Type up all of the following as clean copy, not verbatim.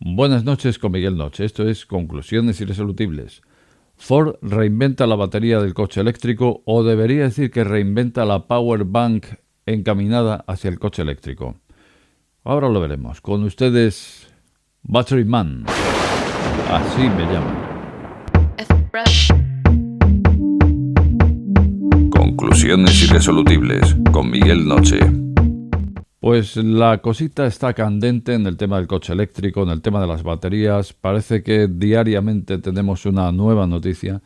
Buenas noches con Miguel Noche. Esto es Conclusiones Irresolubles. Ford reinventa la batería del coche eléctrico, o debería decir que reinventa la power bank encaminada hacia el coche eléctrico. Ahora lo veremos. Con ustedes, Battery Man. Así me llaman. Conclusiones Irresolubles con Miguel Noche. Pues la cosita está candente en el tema del coche eléctrico, en el tema de las baterías. Parece que diariamente tenemos una nueva noticia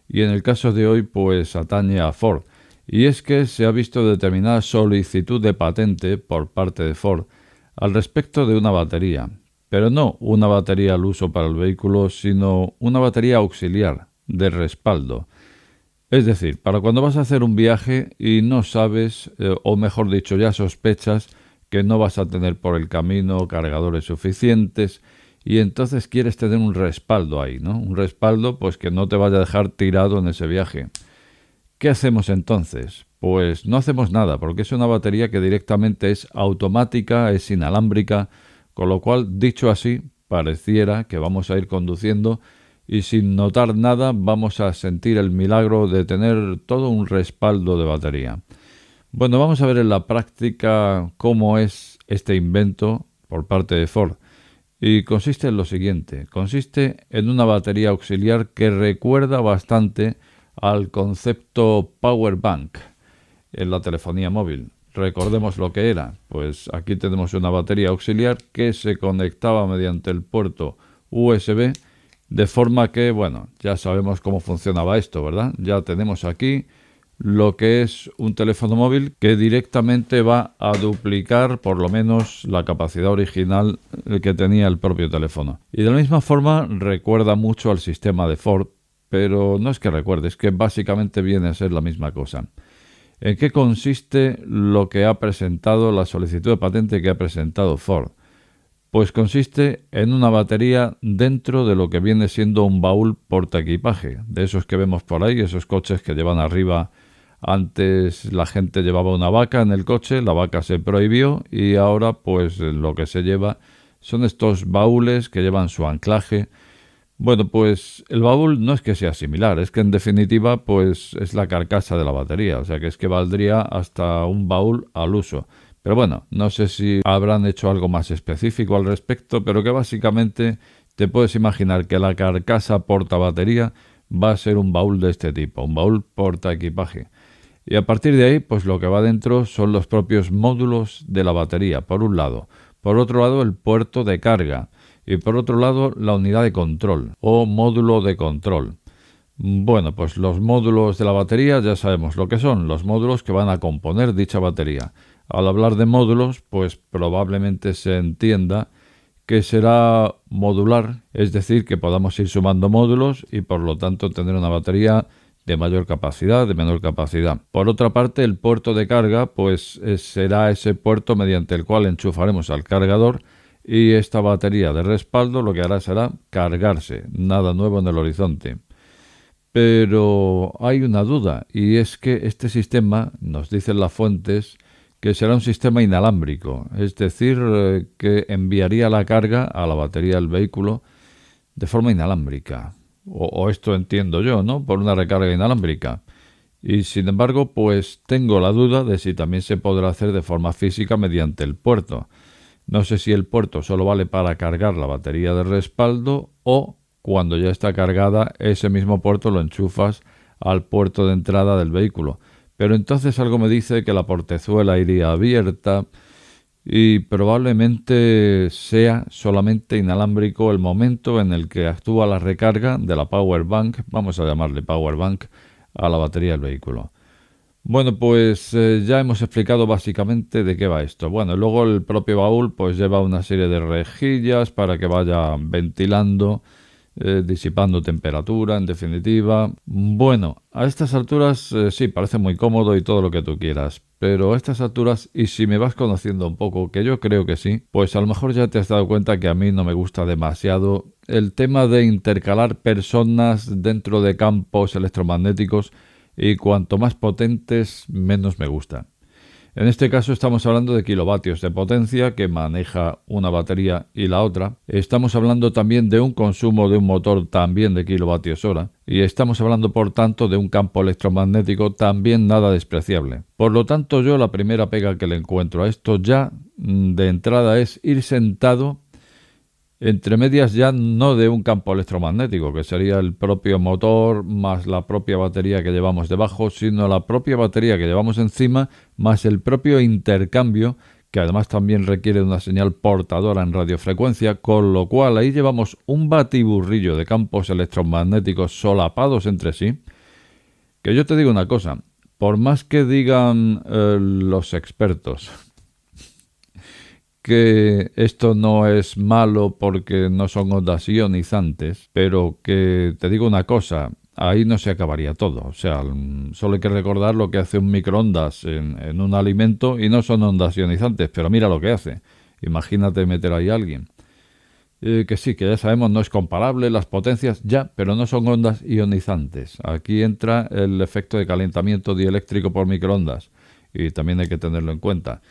y en el caso de hoy pues atañe a Ford. Y es que se ha visto determinada solicitud de patente por parte de Ford al respecto de una batería. Pero no una batería al uso para el vehículo, sino una batería auxiliar, de respaldo. Es decir, para cuando vas a hacer un viaje y no sabes, o mejor dicho, ya sospechas que no vas a tener por el camino cargadores suficientes y entonces quieres tener un respaldo ahí, ¿no? Un respaldo pues que no te vaya a dejar tirado en ese viaje. ¿Qué hacemos entonces? Pues no hacemos nada, porque es una batería que directamente es automática, es inalámbrica, con lo cual, dicho así, pareciera que vamos a ir conduciendo y sin notar nada vamos a sentir el milagro de tener todo un respaldo de batería. Bueno, vamos a ver en la práctica cómo es este invento por parte de Ford. Y consiste en lo siguiente, consiste en una batería auxiliar que recuerda bastante al concepto Power Bank en la telefonía móvil. Recordemos lo que era, pues aquí tenemos una batería auxiliar que se conectaba mediante el puerto USB, de forma que, bueno, ya sabemos cómo funcionaba esto, ¿verdad? Ya tenemos aquí lo que es un teléfono móvil que directamente va a duplicar por lo menos la capacidad original que tenía el propio teléfono. Y de la misma forma recuerda mucho al sistema de Ford, pero no es que recuerde, es que básicamente viene a ser la misma cosa. ¿En qué consiste lo que ha presentado, la solicitud de patente que ha presentado Ford? Pues consiste en una batería dentro de lo que viene siendo un baúl portaequipaje, de esos que vemos por ahí, esos coches que llevan arriba. Antes la gente llevaba una vaca en el coche, la vaca se prohibió y ahora pues lo que se lleva son estos baúles que llevan su anclaje. Bueno, pues el baúl no es que sea similar, es que en definitiva pues es la carcasa de la batería, o sea que es que valdría hasta un baúl al uso. Pero bueno, no sé si habrán hecho algo más específico al respecto, pero que básicamente te puedes imaginar que la carcasa portabatería va a ser un baúl de este tipo, un baúl portaequipaje. Y a partir de ahí, pues lo que va dentro son los propios módulos de la batería, por un lado. Por otro lado, el puerto de carga. Y por otro lado, la unidad de control o módulo de control. Bueno, pues los módulos de la batería ya sabemos lo que son, los módulos que van a componer dicha batería. Al hablar de módulos, pues probablemente se entienda que será modular, es decir, que podamos ir sumando módulos y por lo tanto tener una batería de mayor capacidad, de menor capacidad. Por otra parte, el puerto de carga, pues será ese puerto mediante el cual enchufaremos al cargador y esta batería de respaldo lo que hará será cargarse, nada nuevo en el horizonte. Pero hay una duda, y es que este sistema, nos dicen las fuentes, que será un sistema inalámbrico, es decir, que enviaría la carga a la batería del vehículo de forma inalámbrica. O esto entiendo yo, ¿no? Por una recarga inalámbrica. Y sin embargo, pues tengo la duda de si también se podrá hacer de forma física mediante el puerto. No sé si el puerto solo vale para cargar la batería de respaldo o cuando ya está cargada ese mismo puerto lo enchufas al puerto de entrada del vehículo. Pero entonces algo me dice que la portezuela iría abierta y probablemente sea solamente inalámbrico el momento en el que actúa la recarga de la power bank, vamos a llamarle power bank, a la batería del vehículo. Bueno, pues ya hemos explicado básicamente de qué va esto. Bueno, luego el propio baúl pues lleva una serie de rejillas para que vaya ventilando, disipando temperatura, en definitiva. Bueno, a estas alturas sí, parece muy cómodo y todo lo que tú quieras, pero a estas alturas, y si me vas conociendo un poco, que yo creo que sí, pues a lo mejor ya te has dado cuenta que a mí no me gusta demasiado el tema de intercalar personas dentro de campos electromagnéticos y cuanto más potentes, menos me gusta. En este caso estamos hablando de kilovatios de potencia que maneja una batería y la otra. Estamos hablando también de un consumo de un motor también de kilovatios hora. Y estamos hablando, por tanto, de un campo electromagnético también nada despreciable. Por lo tanto, yo la primera pega que le encuentro a esto ya de entrada es ir sentado entre medias ya no de un campo electromagnético, que sería el propio motor más la propia batería que llevamos debajo, sino la propia batería que llevamos encima más el propio intercambio, que además también requiere una señal portadora en radiofrecuencia, con lo cual ahí llevamos un batiburrillo de campos electromagnéticos solapados entre sí, que yo te digo una cosa, por más que digan los expertos que esto no es malo porque no son ondas ionizantes, pero que te digo una cosa, ahí no se acabaría todo. O sea, solo hay que recordar lo que hace un microondas en un alimento y no son ondas ionizantes, pero mira lo que hace. Imagínate meter ahí a alguien. Que sí, que ya sabemos, no es comparable las potencias, ya, pero no son ondas ionizantes. Aquí entra el efecto de calentamiento dieléctrico por microondas y también hay que tenerlo en cuenta.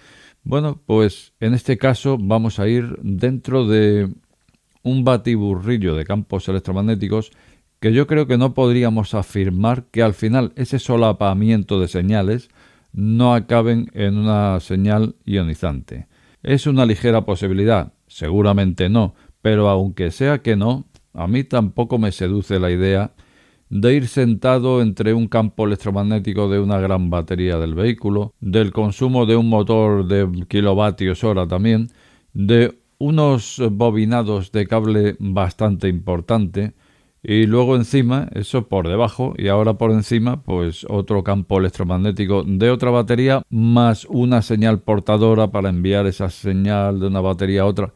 Bueno, pues en este caso vamos a ir dentro de un batiburrillo de campos electromagnéticos que yo creo que no podríamos afirmar que al final ese solapamiento de señales no acaben en una señal ionizante. ¿Es una ligera posibilidad? Seguramente no, pero aunque sea que no, a mí tampoco me seduce la idea de ir sentado entre un campo electromagnético de una gran batería del vehículo, del consumo de un motor de kilovatios hora también, de unos bobinados de cable bastante importante y luego encima, eso por debajo y ahora por encima, pues otro campo electromagnético de otra batería más una señal portadora para enviar esa señal de una batería a otra.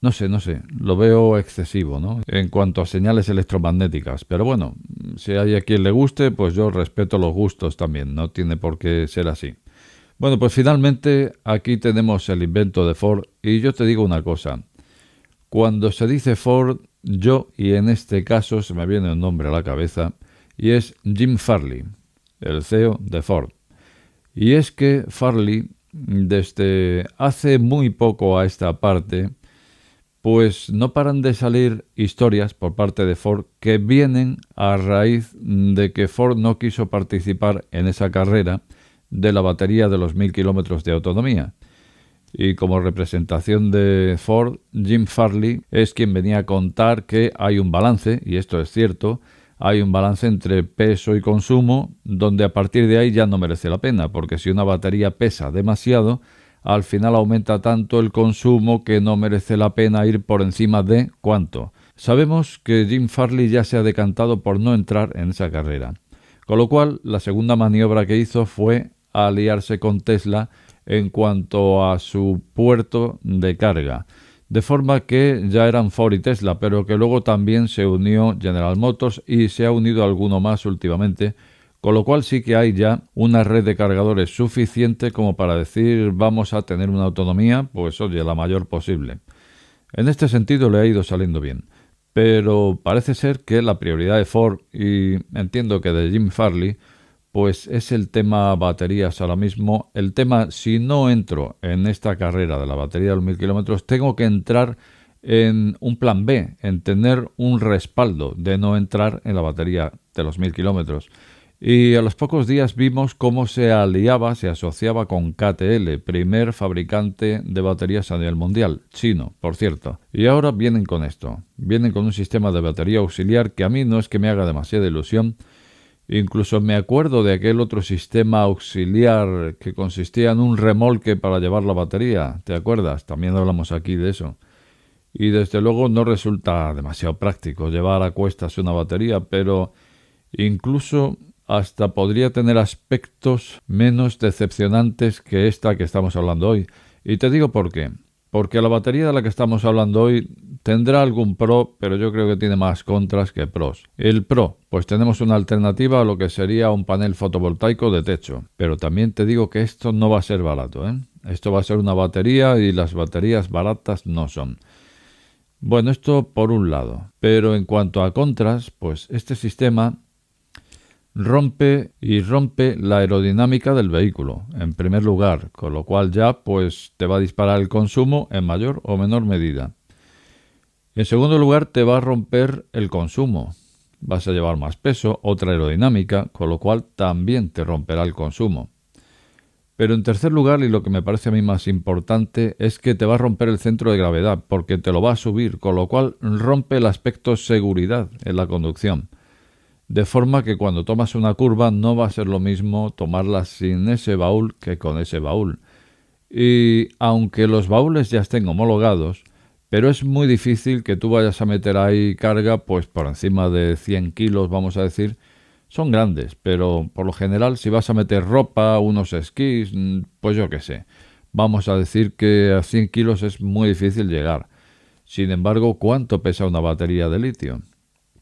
No sé, lo veo excesivo, ¿no? En cuanto a señales electromagnéticas. Pero bueno, si hay a quien le guste, pues yo respeto los gustos también, no tiene por qué ser así. Bueno, pues finalmente aquí tenemos el invento de Ford y yo te digo una cosa. Cuando se dice Ford, yo, y en este caso se me viene un nombre a la cabeza, y es Jim Farley, el CEO de Ford. Y es que Farley, desde hace muy poco a esta parte, pues no paran de salir historias por parte de Ford que vienen a raíz de que Ford no quiso participar en esa carrera de la batería de los 1000 kilómetros de autonomía. Y como representación de Ford, Jim Farley es quien venía a contar que hay un balance, y esto es cierto, hay un balance entre peso y consumo, donde a partir de ahí ya no merece la pena, porque si una batería pesa demasiado, al final aumenta tanto el consumo que no merece la pena ir por encima de ¿cuánto? Sabemos que Jim Farley ya se ha decantado por no entrar en esa carrera, con lo cual la segunda maniobra que hizo fue aliarse con Tesla en cuanto a su puerto de carga, de forma que ya eran Ford y Tesla, pero que luego también se unió General Motors y se ha unido alguno más últimamente, con lo cual sí que hay ya una red de cargadores suficiente como para decir vamos a tener una autonomía, pues oye, la mayor posible. En este sentido le ha ido saliendo bien, pero parece ser que la prioridad de Ford, y entiendo que de Jim Farley, pues es el tema baterías ahora mismo. El tema, si no entro en esta carrera de la batería de los 1000 kilómetros, tengo que entrar en un plan B, en tener un respaldo de no entrar en la batería de los 1000 kilómetros. Y a los pocos días vimos cómo se aliaba, se asociaba con KTL, primer fabricante de baterías a nivel mundial, chino, por cierto. Y ahora vienen con esto, vienen con un sistema de batería auxiliar que a mí no es que me haga demasiada ilusión. Incluso me acuerdo de aquel otro sistema auxiliar que consistía en un remolque para llevar la batería, ¿te acuerdas? También hablamos aquí de eso. Y desde luego no resulta demasiado práctico llevar a cuestas una batería, pero incluso hasta podría tener aspectos menos decepcionantes que esta que estamos hablando hoy. Y te digo por qué. Porque la batería de la que estamos hablando hoy tendrá algún pro, pero yo creo que tiene más contras que pros. El pro, pues tenemos una alternativa a lo que sería un panel fotovoltaico de techo. Pero también te digo que esto no va a ser barato, ¿eh? Esto va a ser una batería y las baterías baratas no son. Bueno, esto por un lado. Pero en cuanto a contras, pues este sistema rompe la aerodinámica del vehículo, en primer lugar, con lo cual ya pues te va a disparar el consumo en mayor o menor medida. En segundo lugar, te va a romper el consumo. Vas a llevar más peso, otra aerodinámica, con lo cual también te romperá el consumo. Pero en tercer lugar, y lo que me parece a mí más importante, es que te va a romper el centro de gravedad, porque te lo va a subir, con lo cual rompe el aspecto seguridad en la conducción. De forma que cuando tomas una curva no va a ser lo mismo tomarla sin ese baúl que con ese baúl. Y aunque los baúles ya estén homologados, pero es muy difícil que tú vayas a meter ahí carga pues por encima de 100 kilos, vamos a decir. Son grandes, pero por lo general si vas a meter ropa, unos esquís, pues yo qué sé. Vamos a decir que a 100 kilos es muy difícil llegar. Sin embargo, ¿cuánto pesa una batería de litio?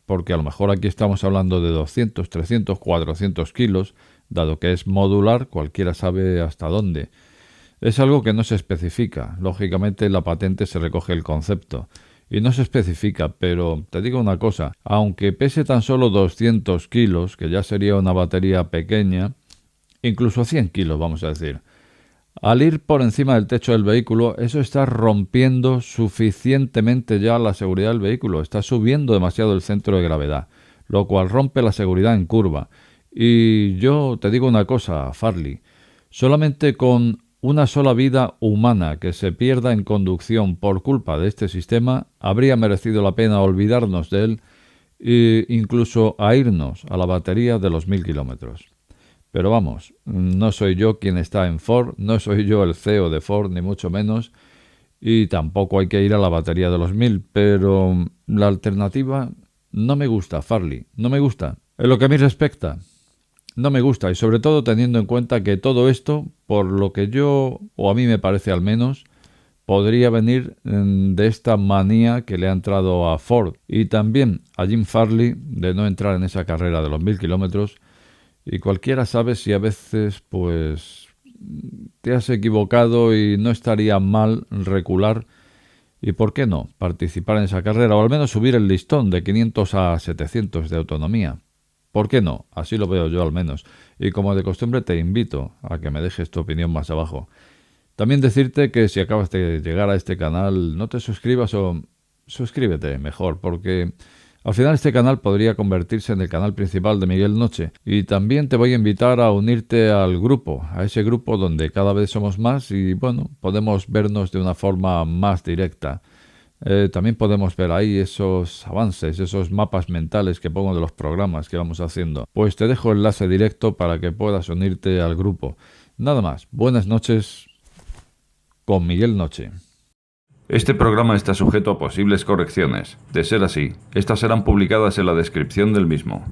Porque a lo mejor aquí estamos hablando de 200, 300, 400 kilos, dado que es modular, cualquiera sabe hasta dónde. Es algo que no se especifica. Lógicamente en la patente se recoge el concepto. Y no se especifica, pero te digo una cosa, aunque pese tan solo 200 kilos, que ya sería una batería pequeña, incluso 100 kilos vamos a decir, al ir por encima del techo del vehículo, eso está rompiendo suficientemente ya la seguridad del vehículo, está subiendo demasiado el centro de gravedad, lo cual rompe la seguridad en curva. Y yo te digo una cosa, Farley, solamente con una sola vida humana que se pierda en conducción por culpa de este sistema, habría merecido la pena olvidarnos de él e incluso a irnos a la batería de los 1000 kilómetros. Pero vamos, no soy yo quien está en Ford, no soy yo el CEO de Ford, ni mucho menos, y tampoco hay que ir a la batería de los 1000, pero la alternativa no me gusta, Farley, no me gusta. En lo que a mí respecta, no me gusta, y sobre todo teniendo en cuenta que todo esto, por lo que yo, o a mí me parece al menos, podría venir de esta manía que le ha entrado a Ford y también a Jim Farley de no entrar en esa carrera de los 1000 kilómetros. Y cualquiera sabe si a veces pues te has equivocado y no estaría mal recular y por qué no participar en esa carrera o al menos subir el listón de 500 a 700 de autonomía. ¿Por qué no? Así lo veo yo al menos. Y como de costumbre te invito a que me dejes tu opinión más abajo. También decirte que si acabas de llegar a este canal no te suscribas o suscríbete mejor porque al final este canal podría convertirse en el canal principal de Miguel Noche. Y también te voy a invitar a unirte al grupo, a ese grupo donde cada vez somos más y bueno, podemos vernos de una forma más directa. También podemos ver ahí esos avances, esos mapas mentales que pongo de los programas que vamos haciendo. Pues te dejo el enlace directo para que puedas unirte al grupo. Nada más, buenas noches con Miguel Noche. Este programa está sujeto a posibles correcciones. De ser así, estas serán publicadas en la descripción del mismo.